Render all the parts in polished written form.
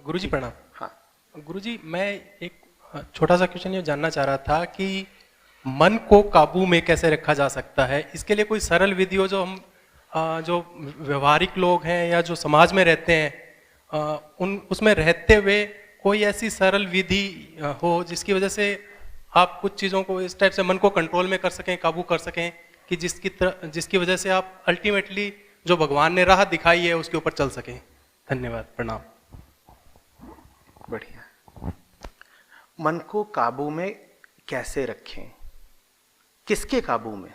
गुरुजी ठीक। प्रणाम। हाँ। गुरुजी मैं एक छोटा सा क्वेश्चन ये जानना चाह रहा था कि मन को काबू में कैसे रखा जा सकता है। इसके लिए कोई सरल विधि हो जो हम जो व्यवहारिक लोग हैं या जो समाज में रहते हैं उन उसमें रहते हुए कोई ऐसी सरल विधि हो जिसकी वजह से आप कुछ चीज़ों को इस टाइप से मन को कंट्रोल में कर सकें, काबू कर सकें कि जिसकी वजह से आप अल्टीमेटली जो भगवान ने राह दिखाई है उसके ऊपर चल सकें। धन्यवाद, प्रणाम। बढ़िया। मन को काबू में कैसे रखें? किसके काबू में?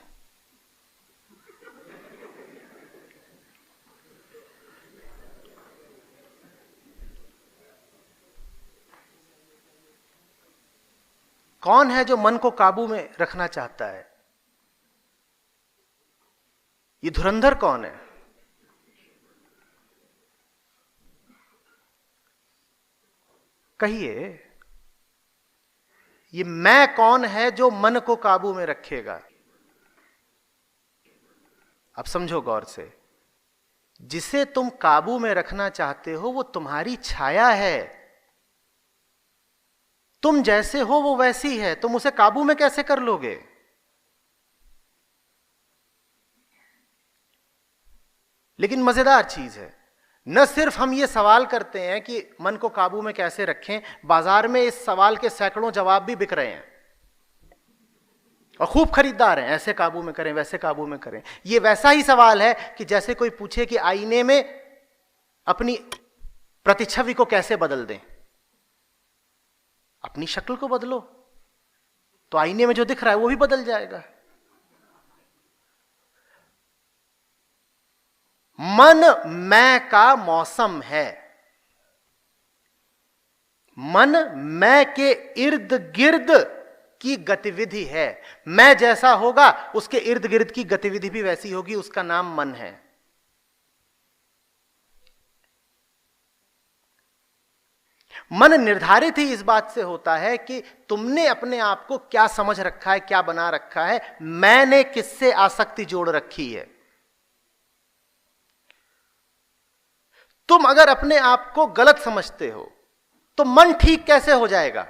कौन है जो मन को काबू में रखना चाहता है? ये धुरंधर कौन है? कहिए, ये मैं कौन है जो मन को काबू में रखेगा? अब समझो गौर से, जिसे तुम काबू में रखना चाहते हो वो तुम्हारी छाया है। तुम जैसे हो वो वैसी है, तुम उसे काबू में कैसे कर लोगे? लेकिन मजेदार चीज है, न सिर्फ हम ये सवाल करते हैं कि मन को काबू में कैसे रखें, बाजार में इस सवाल के सैकड़ों जवाब भी बिक रहे हैं और खूब खरीदार हैं। ऐसे काबू में करें, वैसे काबू में करें। ये वैसा ही सवाल है कि जैसे कोई पूछे कि आईने में अपनी प्रतिच्छवि को कैसे बदल दें। अपनी शक्ल को बदलो तो आईने में जो दिख रहा है वो भी बदल जाएगा। मन मैं का मौसम है। मन मैं के इर्द गिर्द की गतिविधि है। मैं जैसा होगा उसके इर्द गिर्द की गतिविधि भी वैसी होगी, उसका नाम मन है। मन निर्धारित ही इस बात से होता है कि तुमने अपने आप को क्या समझ रखा है, क्या बना रखा है, मैंने किससे आसक्ति जोड़ रखी है। तुम अगर अपने आप को गलत समझते हो तो मन ठीक कैसे हो जाएगा?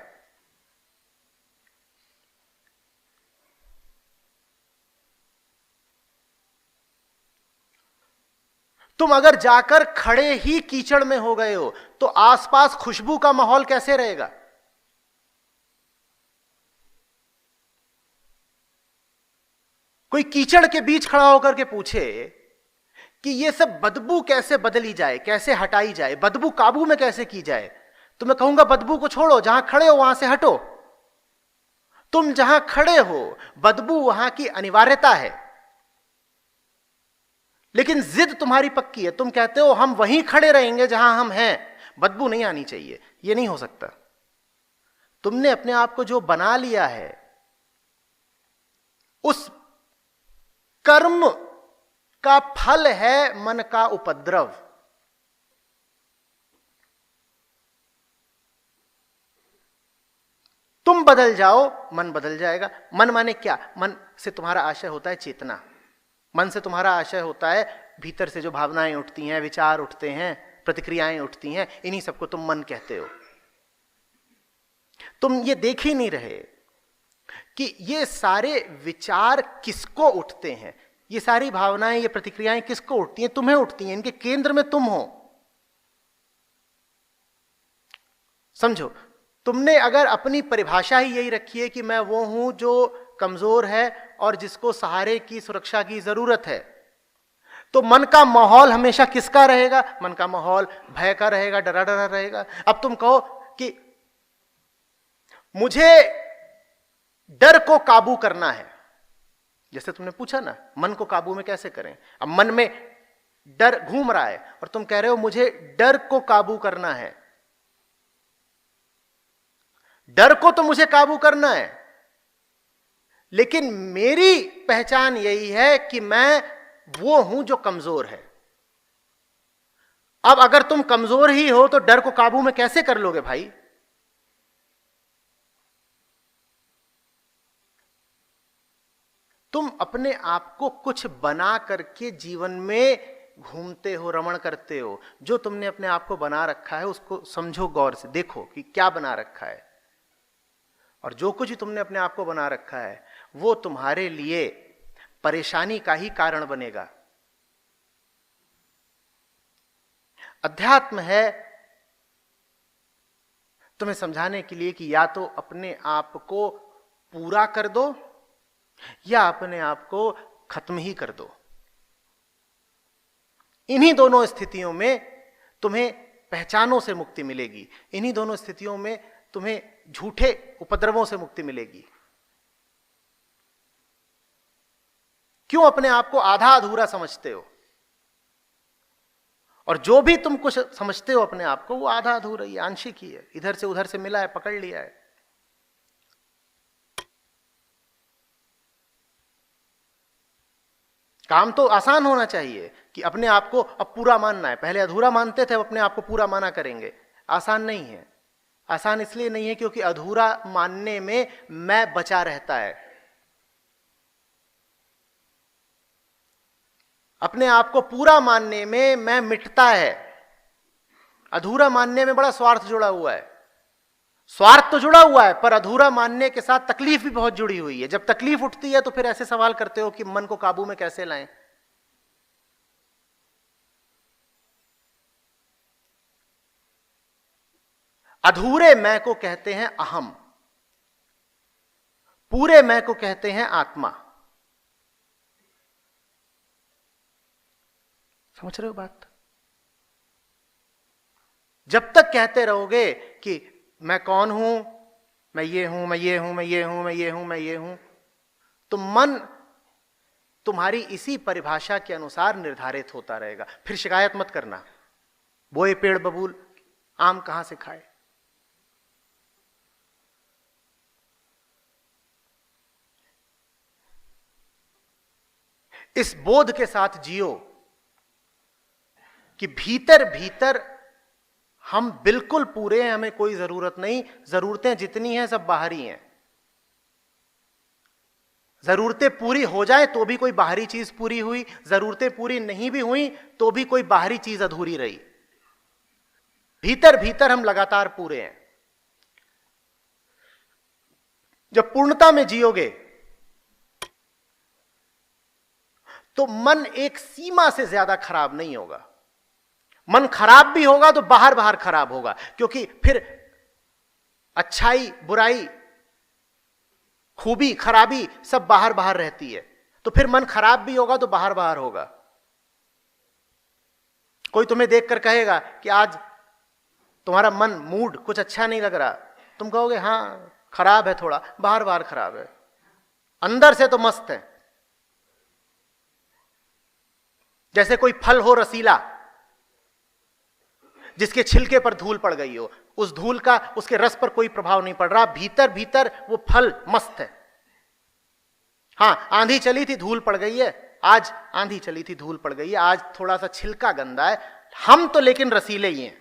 तुम अगर जाकर खड़े ही कीचड़ में हो गए हो तो आसपास खुशबू का माहौल कैसे रहेगा? कोई कीचड़ के बीच खड़ा होकर के पूछे कि ये सब बदबू कैसे बदली जाए, कैसे हटाई जाए, बदबू काबू में कैसे की जाए, तो मैं कहूंगा बदबू को छोड़ो, जहां खड़े हो वहां से हटो। तुम जहां खड़े हो बदबू वहां की अनिवार्यता है, लेकिन जिद तुम्हारी पक्की है। तुम कहते हो हम वहीं खड़े रहेंगे जहां हम हैं, बदबू नहीं आनी चाहिए। यह नहीं हो सकता। तुमने अपने आप को जो बना लिया है उस कर्म का फल है मन का उपद्रव। तुम बदल जाओ, मन बदल जाएगा। मन माने क्या? मन से तुम्हारा आशय होता है चेतना। मन से तुम्हारा आशय होता है भीतर से जो भावनाएं उठती हैं, विचार उठते हैं, प्रतिक्रियाएं उठती हैं, इन्हीं सबको तुम मन कहते हो। तुम ये देख ही नहीं रहे कि ये सारे विचार किसको उठते हैं, ये सारी भावनाएं, ये प्रतिक्रियाएं किसको उठती हैं? तुम्हें उठती हैं। इनके केंद्र में तुम हो। समझो, तुमने अगर अपनी परिभाषा ही यही रखी है कि मैं वो हूं जो कमजोर है और जिसको सहारे की, सुरक्षा की जरूरत है, तो मन का माहौल हमेशा किसका रहेगा? मन का माहौल भय का रहेगा, डरा डरा रहेगा। अब तुम कहो कि मुझे डर को काबू करना है, जैसे तुमने पूछा ना मन को काबू में कैसे करें। अब मन में डर घूम रहा है और तुम कह रहे हो मुझे डर को काबू करना है। डर को तो मुझे काबू करना है, लेकिन मेरी पहचान यही है कि मैं वो हूं जो कमजोर है। अब अगर तुम कमजोर ही हो तो डर को काबू में कैसे कर लोगे भाई? तुम अपने आप को कुछ बना करके जीवन में घूमते हो, रमण करते हो, जो तुमने अपने आप को बना रखा है उसको समझो, गौर से देखो कि क्या बना रखा है। और जो कुछ तुमने अपने आप को बना रखा है वो तुम्हारे लिए परेशानी का ही कारण बनेगा। अध्यात्म है तुम्हें समझाने के लिए कि या तो अपने आप को पूरा कर दो या अपने आप को खत्म ही कर दो। इन्हीं दोनों स्थितियों में तुम्हें पहचानों से मुक्ति मिलेगी, इन्हीं दोनों स्थितियों में तुम्हें झूठे उपद्रवों से मुक्ति मिलेगी। क्यों अपने आप को आधा अधूरा समझते हो? और जो भी तुम कुछ समझते हो अपने आप को वो आधा अधूरा ही, आंशिक ही है, इधर से उधर से मिला है, पकड़ लिया है। काम तो आसान होना चाहिए कि अपने आप को अब पूरा मानना है। पहले अधूरा मानते थे, अब अपने आप को पूरा माना करेंगे। आसान नहीं है। आसान इसलिए नहीं है क्योंकि अधूरा मानने में मैं बचा रहता है। अपने आप को पूरा मानने में मैं मिटता है। अधूरा मानने में बड़ा स्वार्थ जुड़ा हुआ है। स्वार्थ तो जुड़ा हुआ है पर अधूरा मानने के साथ तकलीफ भी बहुत जुड़ी हुई है। जब तकलीफ उठती है तो फिर ऐसे सवाल करते हो कि मन को काबू में कैसे लाएं। अधूरे मैं को कहते हैं अहम, पूरे मैं को कहते हैं आत्मा। समझ रहे हो बात? जब तक कहते रहोगे कि मैं कौन हूं, मैं ये हूं, मैं ये हूं, मैं ये हूं, मैं ये हूं, मैं ये हूं, तो मन तुम्हारी इसी परिभाषा के अनुसार निर्धारित होता रहेगा। फिर शिकायत मत करना, बोए पेड़ बबूल आम कहां से खाए। इस बोध के साथ जियो कि भीतर भीतर हम बिल्कुल पूरे हैं, हमें कोई जरूरत नहीं। जरूरतें जितनी हैं सब बाहरी हैं। जरूरतें पूरी हो जाए तो भी कोई बाहरी चीज पूरी हुई, जरूरतें पूरी नहीं भी हुई तो भी कोई बाहरी चीज अधूरी रही। भीतर भीतर हम लगातार पूरे हैं। जब पूर्णता में जियोगे तो मन एक सीमा से ज्यादा खराब नहीं होगा। मन खराब भी होगा तो बाहर बाहर खराब होगा, क्योंकि फिर अच्छाई बुराई खूबी खराबी सब बाहर बाहर रहती है। तो फिर मन खराब भी होगा तो बाहर बाहर होगा। कोई तुम्हें देखकर कहेगा कि आज तुम्हारा मन मूड कुछ अच्छा नहीं लग रहा, तुम कहोगे हां खराब है, थोड़ा बाहर बाहर खराब है, अंदर से तो मस्त है। जैसे कोई फल हो रसीला जिसके छिलके पर धूल पड़ गई हो, उस धूल का उसके रस पर कोई प्रभाव नहीं पड़ रहा, भीतर भीतर वो फल मस्त है। हां आंधी चली थी धूल पड़ गई है, आज आंधी चली थी धूल पड़ गई है, आज थोड़ा सा छिलका गंदा है, हम तो लेकिन रसीले ही हैं,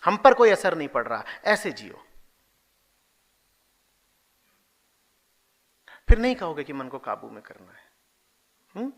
हम पर कोई असर नहीं पड़ रहा। ऐसे जियो, फिर नहीं कहोगे कि मन को काबू में करना है।